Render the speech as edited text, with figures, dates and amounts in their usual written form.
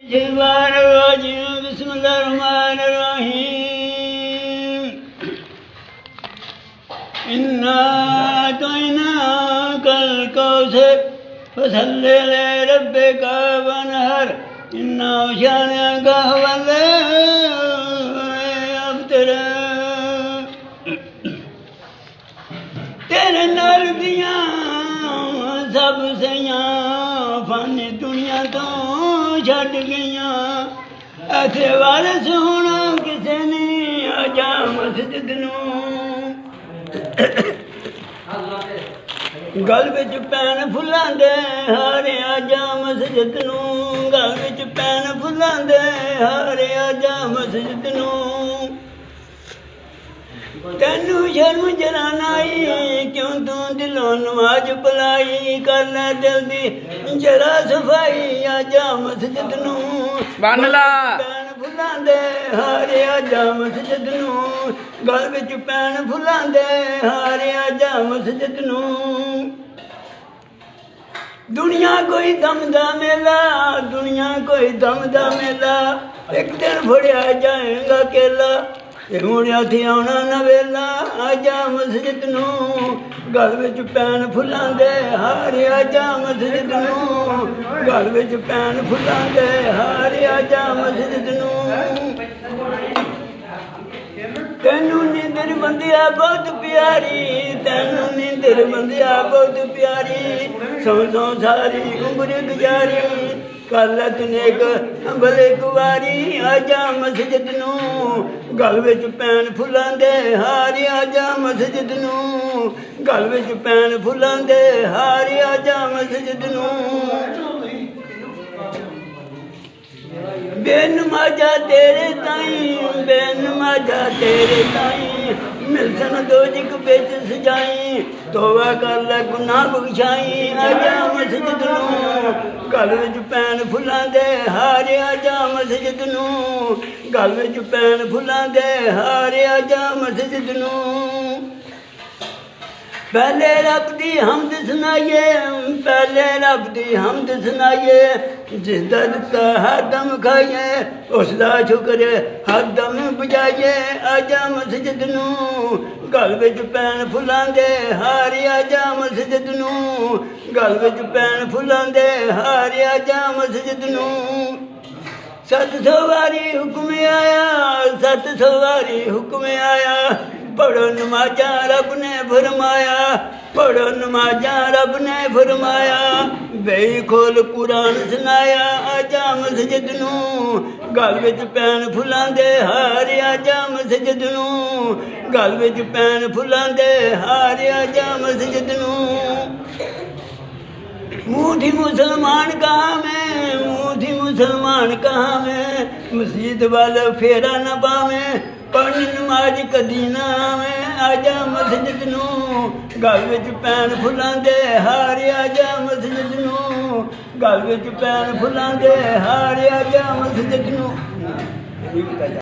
बिस्मिल्लाहिर्रहमानिर्रहीम इन्ना अतैनाकल कौसर फसल्लि लिरब्बिका वनहर इन्ना शानिअका हुवल अब्तर। तेरे नाल दियां सब सैयां फानी दुनिया तो छड्ड गईयां। ऐसे वारस होना किसे ने आजा मस्जिद नूं। गल विच पैन फुल्लां दे हारे आजा मस्जिद नूं। गल विच पैन फुल्लां दे हारे आजा मस्जिद नूं। तैनू शर्म जराना आई क्यों तू दिलों नमाज पलाई। कर लै दिल दी जरा सफाई आजा मस्जिद नूं। बन ला पैन फुल्लां दे हारे आजा मस्जिद नूं। गल विच पैन फुल्लां दे हारे आजा मस्जिद नूं। दुनिया कोई दम दा मेला दुनिया कोई दम दा मेला। एक दिन फड़िया जाएगा केला मुड़िया थी आना न वेला आजा मस्जिद नूं। गल विच पैन फुल्लां दे हारे आजा मस्जिद नूं। गल विच पैन फुल्लां दे हारे आजा मस्जिद नूं। तैनू नींदर बंदिया बहुत प्यारी तैनू नींदर बंदिया बहुत प्यारी। सौ सौ सारी उम्र गुजारी कर लै नेक भले कुवारी आजा मस्जिद नूं। गल विच पैन फुल्लां दे हारे आजा मस्जिद नूं। गल विच पैन फुल्लां दे हारे आजा मस्जिद नूं। बेनमाजा तेरे ताईं बेनमाजा तेरे ताईं मिलसन दोजिक बिच सजाई। तौबा कर लै गुनाह बख्शाई आजा मस्जिद नूं। गल विच पैन फुल्लां दे हारे आजा मस्जिद नूं। गल विच पैन फुल्लां दे हारे आजा मस्जिद नूं। पहले रब दी हमद सुनाइए पहले रब दी हमद सुनाइए। जिसदा दित्ता हर दम खाइए उसदा शुक्र हर दम बजाइए आजा मस्जिद नूं। गल विच पैन फुल्लां दे हारे आजा मस्जिद नूं। गल विच पैन फुल्लां दे हारे आजा मस्जिद नूं। 700 वारी हुक्म आया 700 वारी हुक्म आया। पढ़ो नमाजा रब ने फरमाया पढ़ो नमाजा रब ने फरमाया। बेई खोल कुरान सुनाया आजा मस्जिद नूं। गल विच पैन फुल्लां दे हारे आजा मस्जिद नूं। गल विच पैन फुल्लां दे हारे आजा मस्जिद नूं। मूठी मुसलमान कहाँ में मूठी मुसलमान कहाँ में। मस्जिद वाला फेरा न पावे पढ़ नमाज कदी ना आवे आजा मस्जिद नूं। गल विच पैन फुल्लां दे हारे आजा मस्जिद नूं। गल विच पैन फुल्लां दे हारे आजा मस्जिद नूं।